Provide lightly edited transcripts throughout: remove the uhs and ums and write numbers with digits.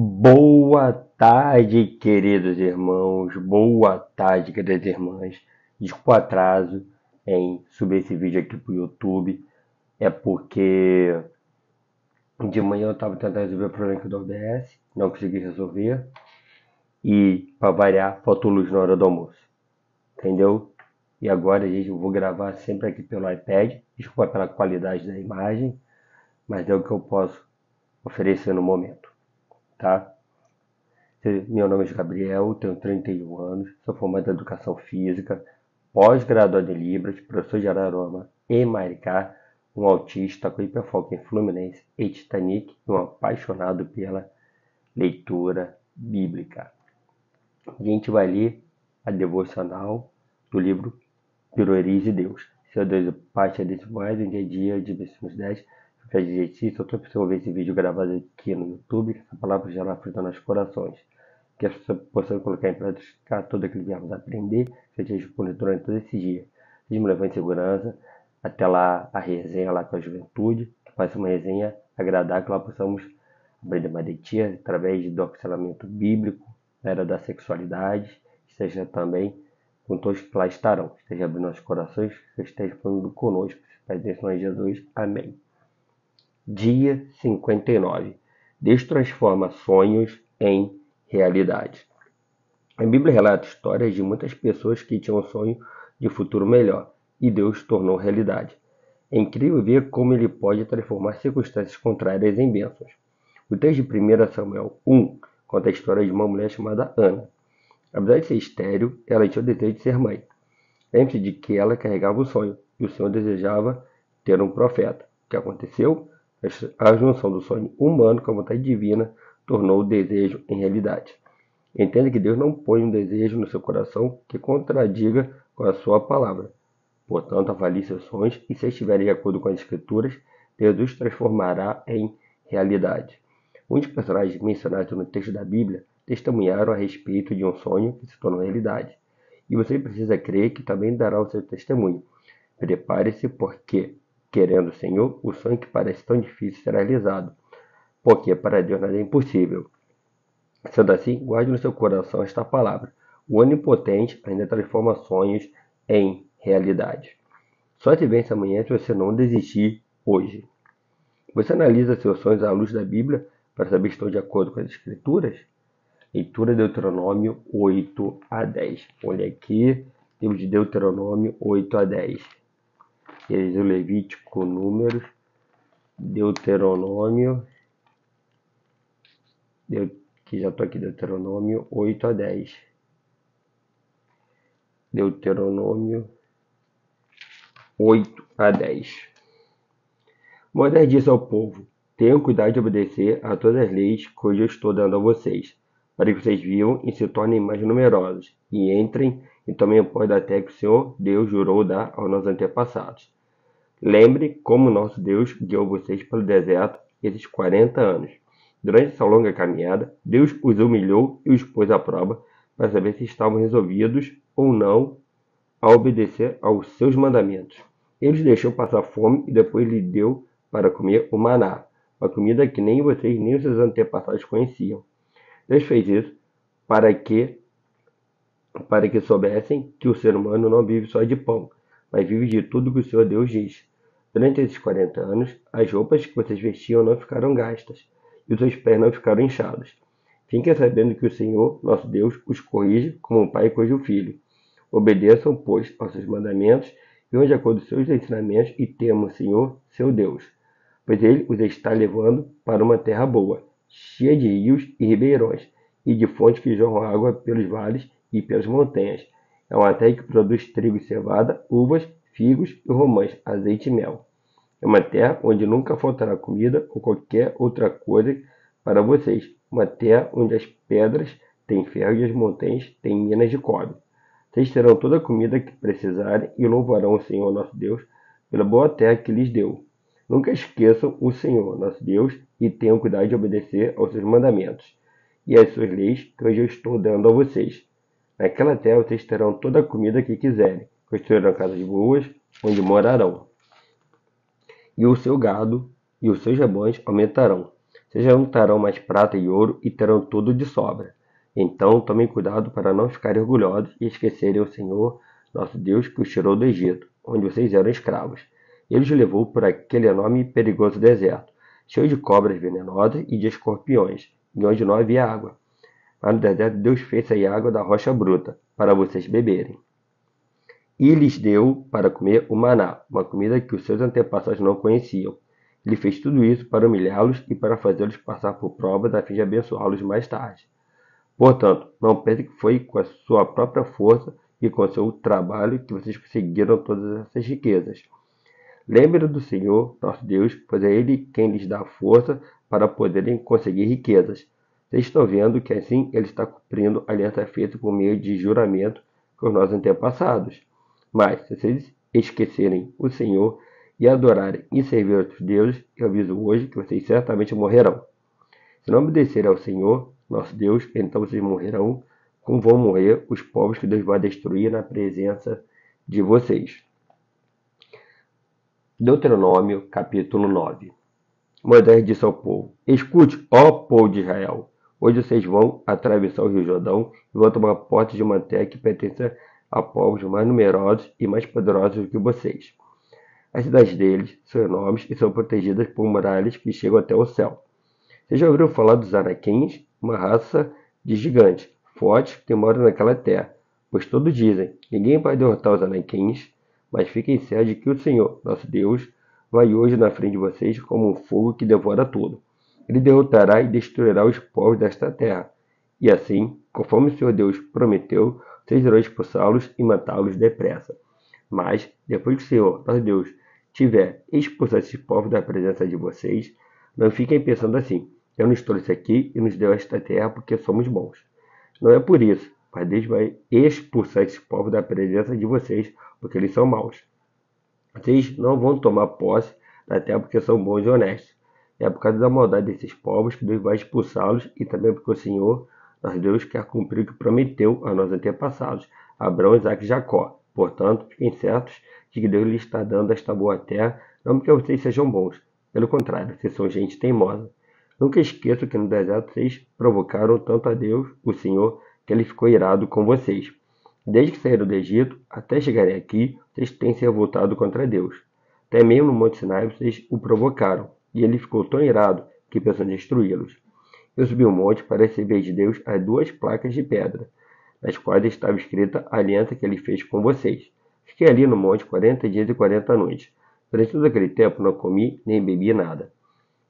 Boa tarde, queridos irmãos. Boa tarde, queridas irmãs. Desculpa o atraso em subir esse vídeo aqui pro YouTube. É porque de manhã eu estava tentando resolver o problema aqui do OBS, não consegui resolver. E, para variar, faltou luz na hora do almoço. Entendeu? E agora, gente, eu vou gravar sempre aqui pelo iPad. Desculpa pela qualidade da imagem, mas é o que eu posso oferecer no momento, tá? Meu nome é Gabriel, tenho 31 anos, sou formado em Educação Física, pós-graduado em Libras, professor de Araroma e Maricá, um autista com hiperfoco em Fluminense e Titanic e um apaixonado pela leitura bíblica. A gente vai ler a devocional do livro Pirueris de Deus. Seu Deus, parte desse mais um dia a dia de versículos 10. Faz exercício, outra pessoa ver esse vídeo gravado aqui no YouTube, que essa palavra já fruta nos corações. Que as pessoas possam colocar em prática tudo aquilo que viemos aprender, que a gente responde durante todo esse dia. Deus me levou em segurança, até lá a resenha lá com a juventude, que faça uma resenha agradável, que lá possamos aprender mais de ti, através do aconselhamento bíblico, na era da sexualidade, esteja também com todos que lá estarão, esteja abrindo nossos corações, que esteja falando conosco, Pai Deus, nós Jesus, amém. Dia 59. Deus transforma sonhos em realidade. A Bíblia relata histórias de muitas pessoas que tinham um sonho de futuro melhor e Deus tornou realidade. É incrível ver como ele pode transformar circunstâncias contrárias em bênçãos. O texto de 1 Samuel 1 conta a história de uma mulher chamada Ana. Apesar de ser estéril, ela tinha o desejo de ser mãe. Lembre-se de que ela carregava o sonho e o Senhor desejava ter um profeta. O que aconteceu? A junção do sonho humano com a vontade divina tornou o desejo em realidade. Entenda que Deus não põe um desejo no seu coração que contradiga com a sua palavra. Portanto, avalie seus sonhos e, se estiverem de acordo com as Escrituras, Deus os transformará em realidade. Muitos personagens mencionados no texto da Bíblia testemunharam a respeito de um sonho que se tornou realidade. E você precisa crer que também dará o seu testemunho. Prepare-se porque, querendo o Senhor, o sonho que parece tão difícil será realizado. Porque para Deus nada é impossível. Sendo assim, guarde no seu coração esta palavra. O Onipotente ainda transforma sonhos em realidade. Só te vence amanhã se você não desistir hoje. Você analisa seus sonhos à luz da Bíblia para saber se estão de acordo com as Escrituras? Leitura de Deuteronômio 8 a 10. Olha aqui, livro de Deuteronômio 8 a 10. Levítico, Números, Deuteronômio, que já estou aqui, Deuteronômio 8 a 10. Deuteronômio 8 a 10. Moisés disse ao povo: tenham cuidado de obedecer a todas as leis que hoje eu estou dando a vocês, para que vocês vivam e se tornem mais numerosos, e entrem e tomem a posse da terra que o Senhor Deus jurou dar aos nossos antepassados. Lembre como nosso Deus guiou vocês pelo deserto esses 40 anos. Durante essa longa caminhada, Deus os humilhou e os pôs à prova para saber se estavam resolvidos ou não a obedecer aos seus mandamentos. Ele os deixou passar fome e depois lhe deu para comer o maná, uma comida que nem vocês nem os seus antepassados conheciam. Deus fez isso para que soubessem que o ser humano não vive só de pão, mas vive de tudo que o Senhor Deus diz. Durante esses 40 anos, as roupas que vocês vestiam não ficaram gastas, e os seus pés não ficaram inchados. Fiquem sabendo que o Senhor, nosso Deus, os corrige como um pai corrige o filho. Obedeçam, pois, aos seus mandamentos, e vão de acordo com os seus ensinamentos, e temam o Senhor, seu Deus. Pois ele os está levando para uma terra boa, cheia de rios e ribeirões, e de fontes que jorram água pelos vales e pelas montanhas. É uma terra que produz trigo e cevada, uvas, figos e romãs, azeite e mel. É uma terra onde nunca faltará comida ou qualquer outra coisa para vocês. Uma terra onde as pedras têm ferro e as montanhas têm minas de cobre. Vocês terão toda a comida que precisarem e louvarão o Senhor nosso Deus pela boa terra que lhes deu. Nunca esqueçam o Senhor nosso Deus e tenham cuidado de obedecer aos seus mandamentos e às suas leis que hoje eu estou dando a vocês. Naquela terra vocês terão toda a comida que quiserem, construirão casas boas onde morarão. E o seu gado e os seus rebanhos aumentarão. Vocês juntarão mais prata e ouro e terão tudo de sobra. Então tomem cuidado para não ficarem orgulhosos e esquecerem o Senhor, nosso Deus, que os tirou do Egito, onde vocês eram escravos. Ele os levou por aquele enorme e perigoso deserto, cheio de cobras venenosas e de escorpiões, e onde não havia água. Mas no deserto Deus fez sair água da rocha bruta, para vocês beberem. E lhes deu para comer o maná, uma comida que os seus antepassados não conheciam. Ele fez tudo isso para humilhá-los e para fazê-los passar por provas a fim de abençoá-los mais tarde. Portanto, não pense que foi com a sua própria força e com o seu trabalho que vocês conseguiram todas essas riquezas. Lembre do Senhor, nosso Deus, pois é Ele quem lhes dá força para poderem conseguir riquezas. Vocês estão vendo que assim Ele está cumprindo a aliança feita por meio de juramento com os nossos antepassados. Mas, se vocês esquecerem o Senhor e adorarem e servir outros deuses, eu aviso hoje que vocês certamente morrerão. Se não obedecerem ao Senhor, nosso Deus, então vocês morrerão, como vão morrer os povos que Deus vai destruir na presença de vocês. Deuteronômio, capítulo 9. Moisés disse ao povo: Escute, ó povo de Israel, hoje vocês vão atravessar o rio Jordão e vão tomar posse de uma terra que pertence a povos mais numerosos e mais poderosos do que vocês. As cidades deles são enormes e são protegidas por muralhas que chegam até o céu. Vocês já ouviram falar dos Anaquins, uma raça de gigantes, fortes, que moram naquela terra? Pois todos dizem, ninguém vai derrotar os Anaquins, mas fiquem certos de que o Senhor, nosso Deus, vai hoje na frente de vocês como um fogo que devora tudo. Ele derrotará e destruirá os povos desta terra. E assim, conforme o Senhor Deus prometeu, vocês irão expulsá-los e matá-los depressa. Mas, depois que o Senhor, nosso Deus, tiver expulsado esses povos da presença de vocês, não fiquem pensando assim, eu nos trouxe aqui e nos deu esta terra porque somos bons. Não é por isso, mas Deus vai expulsar esses povos da presença de vocês, porque eles são maus. Vocês não vão tomar posse da terra porque são bons e honestos. É por causa da maldade desses povos que Deus vai expulsá-los e também porque o Senhor, nosso Deus, quer cumprir o que prometeu aos nossos antepassados, Abraão, Isaque e Jacó. Portanto, fiquem certos de que Deus lhes está dando esta boa terra, não porque vocês sejam bons. Pelo contrário, vocês são gente teimosa. Nunca esqueçam que no deserto vocês provocaram tanto a Deus, o Senhor, que ele ficou irado com vocês. Desde que saíram do Egito até chegarem aqui, vocês têm se revoltado contra Deus. Até mesmo no Monte Sinai vocês o provocaram, e ele ficou tão irado que pensou em destruí-los. Eu subi o monte para receber de Deus as 2 placas de pedra, nas quais estava escrita a aliança que ele fez com vocês. Fiquei ali no monte 40 dias e 40 noites. Durante todo aquele tempo não comi nem bebi nada.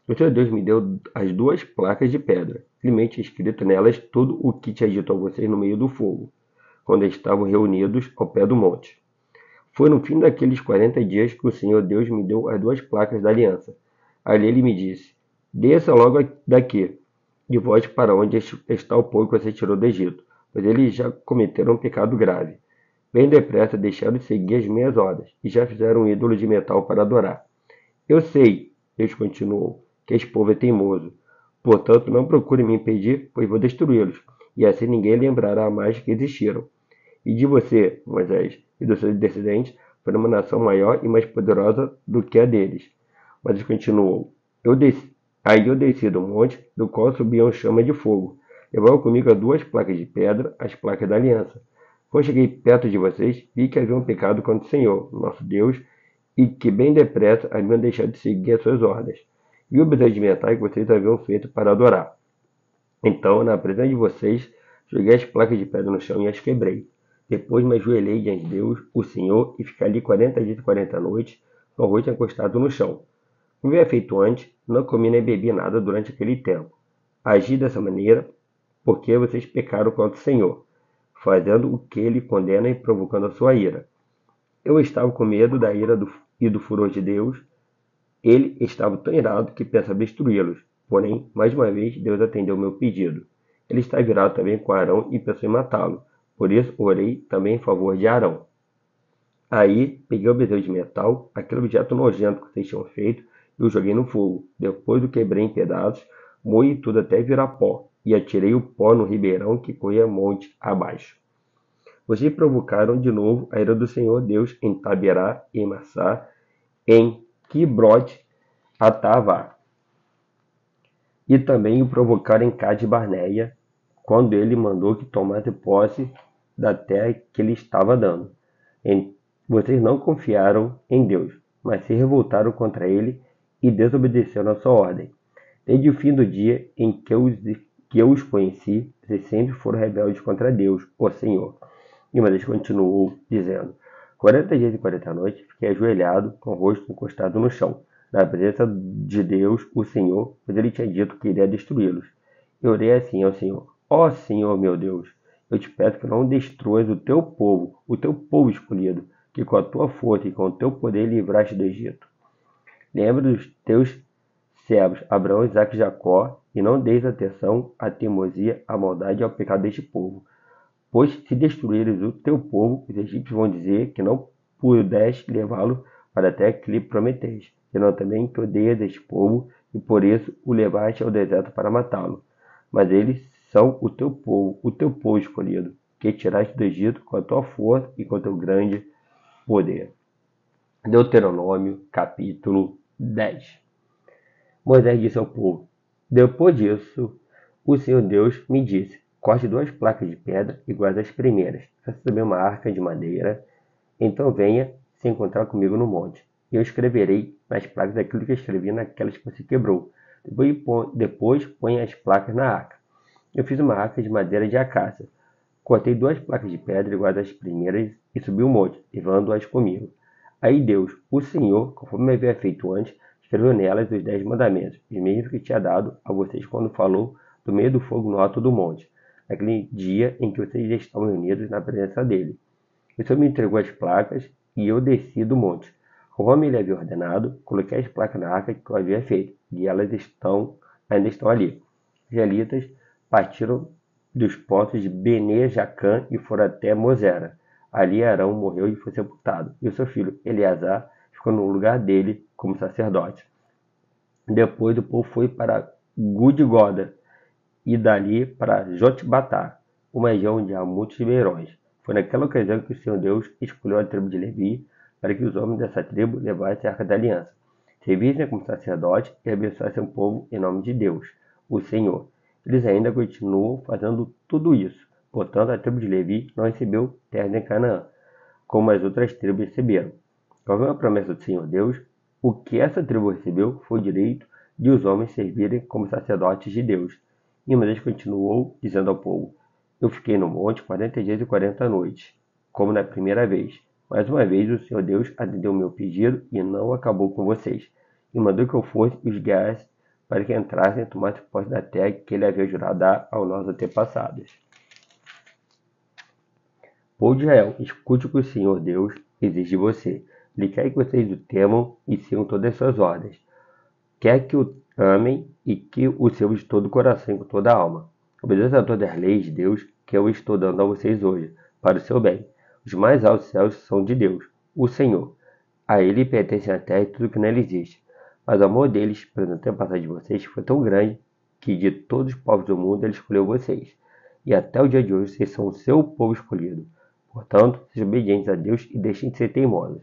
O Senhor Deus me deu as 2 placas de pedra. Ele tinha escrito nelas tudo o que tinha dito a vocês no meio do fogo, quando estavam reunidos ao pé do monte. Foi no fim daqueles 40 dias que o Senhor Deus me deu as 2 placas da aliança. Ali ele me disse, desça logo daqui, e volte para onde está o povo que você tirou do Egito, pois eles já cometeram um pecado grave. Bem depressa deixaram de seguir as minhas ordens, e já fizeram um ídolo de metal para adorar. Eu sei, Deus continuou, que esse povo é teimoso. Portanto, não procure me impedir, pois vou destruí-los, e assim ninguém lembrará mais que existiram. E de você, Moisés, e dos seus descendentes, foi uma nação maior e mais poderosa do que a deles. Mas ele continuou, aí eu desci do monte, do qual subiam chama de fogo. Levava comigo as 2 placas de pedra, as placas da aliança. Quando cheguei perto de vocês, vi que haviam pecado contra o Senhor, nosso Deus, e que bem depressa haviam deixado de seguir as suas ordens. E o bezerro de metal que vocês haviam feito para adorar. Então, na presença de vocês, joguei as placas de pedra no chão e as quebrei. Depois me ajoelhei diante de Deus, o Senhor, e fiquei ali 40 dias e 40 noites, com o rosto encostado no chão. Como havia feito antes, não comi nem bebi nada durante aquele tempo. Agi dessa maneira porque vocês pecaram contra o Senhor, fazendo o que ele condena e provocando a sua ira. Eu estava com medo da ira e do furor de Deus. Ele estava tão irado que pensava destruí-los. Porém, mais uma vez, Deus atendeu o meu pedido. Ele está virado também com Arão e pensou em matá-lo. Por isso, orei também em favor de Arão. Aí, peguei o bezerro de metal, aquele objeto nojento que vocês tinham feito, e o joguei no fogo. Depois o quebrei em pedaços, moí tudo até virar pó, e atirei o pó no ribeirão que corria monte abaixo. Vocês provocaram de novo a ira do Senhor Deus em Taberá, em Massá, em Quibrote Atavá. e também o provocaram em Cade Barneia, quando ele mandou que tomasse posse da terra que ele estava dando. Vocês não confiaram em Deus, mas se revoltaram contra ele e desobedeceram a sua ordem. Desde o fim do dia em que eu os conheci, vocês sempre foram rebeldes contra Deus, o Senhor. E Moisés continuou, dizendo: 40 dias e 40 noites fiquei ajoelhado, com o rosto encostado no chão, na presença de Deus, o Senhor, pois ele tinha dito que iria destruí-los. Eu orei assim ao Senhor: Ó Senhor meu Deus, eu te peço que não destruas o teu povo escolhido, que com a tua força e com o teu poder livraste do Egito. Lembra dos teus servos Abraão, Isaque e Jacó, e não deis atenção à teimosia, à maldade e ao pecado deste povo. Pois se destruíres o teu povo, os egípcios vão dizer que não pudeste levá-lo para a terra que lhe prometeste, e não também que odeias este povo, e por isso o levaste ao deserto para matá-lo. Mas eles são o teu povo escolhido, que tiraste do Egito com a tua força e com o teu grande poder. Deuteronômio, capítulo 10. Moisés disse ao povo: Depois disso, o Senhor Deus me disse: Corte 2 placas de pedra iguais às primeiras. Faça também uma arca de madeira. Então venha se encontrar comigo no monte. E eu escreverei nas placas aquilo que eu escrevi naquelas que você quebrou. Depois ponha as placas na arca. Eu fiz uma arca de madeira de acácia. Cortei 2 placas de pedra iguais às primeiras e subi o monte, levando-as comigo. Aí Deus, o Senhor, conforme havia feito antes, escreveu nelas os 10 mandamentos, os mesmos que tinha dado a vocês quando falou do meio do fogo no alto do monte, naquele dia em que vocês estavam reunidos na presença dele. O Senhor me entregou as placas e eu desci do monte. Conforme ele havia ordenado, coloquei as placas na arca que eu havia feito, e elas ainda estão ali. Os israelitas partiram dos poços de Bene Jacã e foram até Mosera. Ali Arão morreu e foi sepultado, e o seu filho Eleazar ficou no lugar dele como sacerdote. Depois o povo foi para Gudgoda e dali para Jotbatá, uma região onde há muitos ribeirões. Foi naquela ocasião que o Senhor Deus escolheu a tribo de Levi para que os homens dessa tribo levassem a arca da aliança, servissem como sacerdote e abençoassem o povo em nome de Deus, o Senhor. Eles ainda continuam fazendo tudo isso. Portanto, a tribo de Levi não recebeu terra em Canaã, como as outras tribos receberam. Conforme a promessa do Senhor Deus, o que essa tribo recebeu foi o direito de os homens servirem como sacerdotes de Deus. E Moisés continuou, dizendo ao povo: Eu fiquei no monte 40 dias e 40 noites, como na primeira vez. Mais uma vez o Senhor Deus atendeu o meu pedido e não acabou com vocês, e mandou que eu fosse e os guiasse para que entrassem e tomassem posse da terra que ele havia jurado dar aos nossos antepassados. Povo de Israel, escute o que o Senhor Deus exige de você. Ele quer que vocês o temam e sigam todas as suas ordens. Quer que o amem e que o sirvam de todo o coração e com toda a alma. Obedeça a todas as leis de Deus que eu estou dando a vocês hoje, para o seu bem. Os mais altos céus são de Deus, o Senhor. A ele pertence a terra e tudo que nela existe. Mas o amor deles pelos antepassados de vocês foi tão grande que de todos os povos do mundo ele escolheu vocês. E até o dia de hoje vocês são o seu povo escolhido. Portanto, sejam obedientes a Deus e deixem de ser teimosos.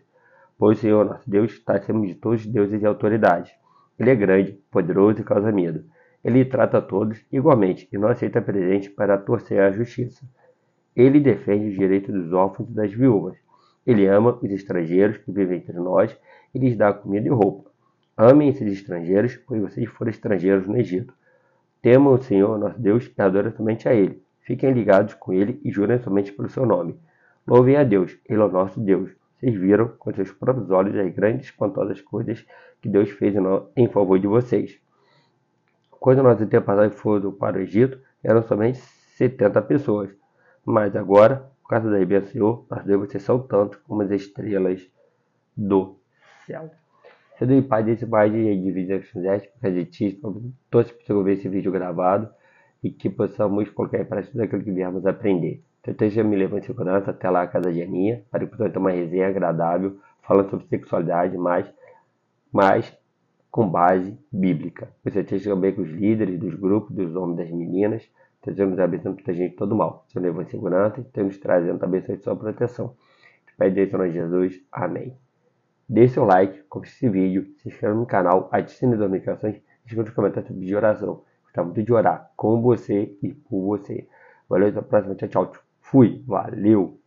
Pois o Senhor, nosso Deus, está acima de todos os deuses e autoridades. Ele é grande, poderoso e causa medo. Ele trata a todos igualmente e não aceita presente para torcer a justiça. Ele defende os direitos dos órfãos e das viúvas. Ele ama os estrangeiros que vivem entre nós e lhes dá comida e roupa. Amem esses estrangeiros, pois vocês foram estrangeiros no Egito. Temam o Senhor, nosso Deus, e adorem somente a Ele. Fiquem ligados com Ele e jurem somente pelo seu nome. Louvem a Deus, Ele é o nosso Deus. Vocês viram com seus próprios olhos as grandes e espantosas coisas que Deus fez em favor de vocês. Quando nossos antepassados foram para o Egito, eram somente 70 pessoas. Mas agora, por causa da bênção do Senhor, nosso Deus, vocês são tantos como as estrelas do céu. Sendo em paz desse pai de vida que fizeste, por causa de ti, todos precisam ver esse vídeo gravado e que possamos colocar em prática tudo aquilo que viemos aprender. Então, esteja me levando em segurança até lá a casa de Aninha, para que possamos ter uma resenha agradável, falando sobre sexualidade, mas com base bíblica. Você esteja bem com os líderes dos grupos, dos homens, das meninas, estejamos abençoando toda a gente, todo mal. Senhor, levando em segurança, estamos trazendo também sua proteção. Pede em nome de Jesus. Amém. Deixe seu like, compartilhe esse vídeo, se inscreva no canal, ative as notificações e escreva nos comentários sobre de oração. Gostava muito de orar com você e por você. Valeu, até a próxima. Tchau, tchau. Fui. Valeu.